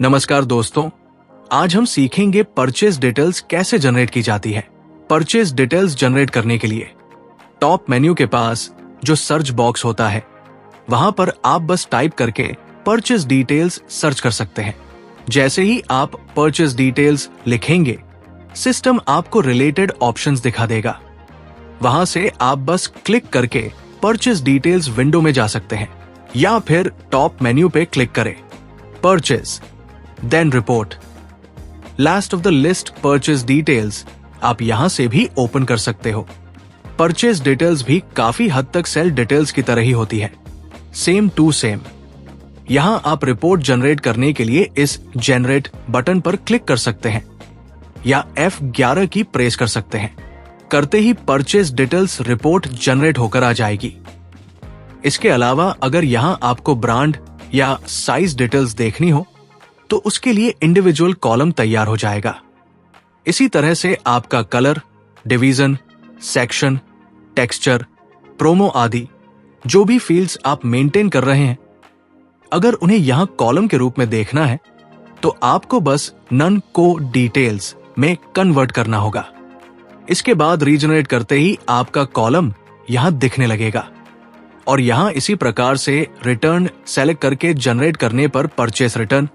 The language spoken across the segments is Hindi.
नमस्कार दोस्तों, आज हम सीखेंगे परचेज डिटेल्स कैसे जनरेट की जाती है। परचेज डिटेल्स जनरेट करने के लिए टॉप मेन्यू के पास जो सर्च बॉक्स होता है वहां पर आप बस टाइप करके परचेज डिटेल्स सर्च कर सकते हैं। जैसे ही आप परचेज डिटेल्स लिखेंगे, सिस्टम आपको रिलेटेड ऑप्शंस दिखा देगा। वहां से आप बस क्लिक करके परचेज डिटेल्स विंडो में जा सकते हैं या फिर टॉप मेन्यू पे क्लिक करें, purchase, then report, last of the list purchase details आप यहां से भी ओपन कर सकते हो। परचेज डिटेल्स भी काफी हद तक सेल डिटेल्स की तरह ही होती है, सेम टू सेम। यहां आप रिपोर्ट जनरेट करने के लिए इस जनरेट बटन पर क्लिक कर सकते हैं या F11 की प्रेस कर सकते हैं। करते ही परचेज डिटेल्स रिपोर्ट जनरेट होकर आ जाएगी। इसके अलावा अगर यहां आपको ब्रांड या साइज डिटेल्स देखनी हो तो उसके लिए इंडिविजुअल कॉलम तैयार हो जाएगा। इसी तरह से आपका colour, division, section, texture, promo आदि जो भी फील्ड्स आप मेंटेन कर रहे हैं, अगर उन्हें यहां कॉलम के रूप में देखना है तो आपको बस नन को डिटेल्स में कन्वर्ट करना होगा। इसके बाद रीजनरेट करते ही आपका कॉलम यहां दिखने लगेगा और यहां इसी प्रकार से रिटर्न सेलेक्ट करके जनरेट करने पर परचेस रिटर्न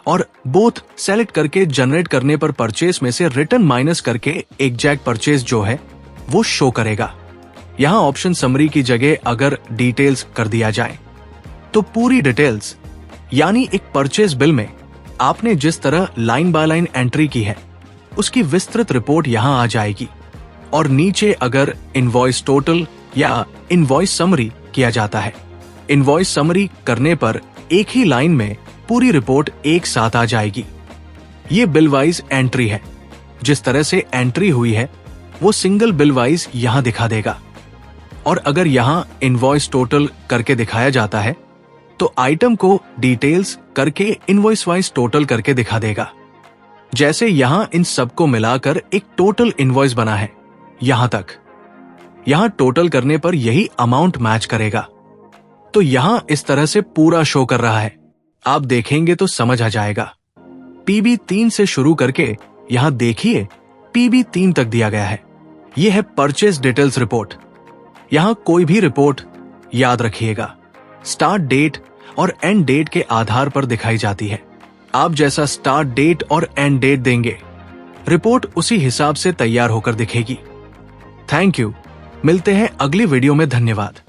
और बोथ सेलेक्ट करके जनरेट करने पर परचेस में से रिटर्न माइनस करके एग्जैक्ट परचेस जो है वो शो करेगा। यहां ऑप्शन समरी की जगह अगर डिटेल्स कर दिया जाए तो पूरी डिटेल्स यानी एक परचेस बिल में आपने जिस तरह लाइन बाय लाइन एंट्री की है उसकी विस्तृत रिपोर्ट यहां आ जाएगी। और नीचे अगर इनवॉइस टोटल या इनवॉइस समरी किया जाता है, इनवॉइस समरी करने पर एक ही लाइन में पूरी रिपोर्ट एक साथ आ जाएगी। ये बिल वाइज एंट्री है। जिस तरह से एंट्री हुई है वो सिंगल बिल वाइज यहां दिखा देगा। और अगर यहां इनवॉइस टोटल करके दिखाया जाता है तो आइटम को डिटेल्स करके इनवॉइस वाइज टोटल करके दिखा देगा। जैसे यहां इन सबको मिलाकर एक टोटल इनवॉइस बना है यहां तक। यहां टोटल करने पर यही अमाउंट मैच करेगा। तो यहां इस तरह से पूरा शो कर रहा है। आप देखेंगे तो समझ आ जाएगा। PB3 से शुरू करके यहां देखिए PB3 तक दिया गया है। यह है परचेज डिटेल्स रिपोर्ट। यहां कोई भी रिपोर्ट याद रखिएगा स्टार्ट डेट और एंड डेट के आधार पर दिखाई जाती है। आप जैसा स्टार्ट डेट और एंड डेट देंगे, रिपोर्ट उसी हिसाब से तैयार होकर दिखेगी। Thank you. मिलते हैं अगली वीडियो में। धन्यवाद।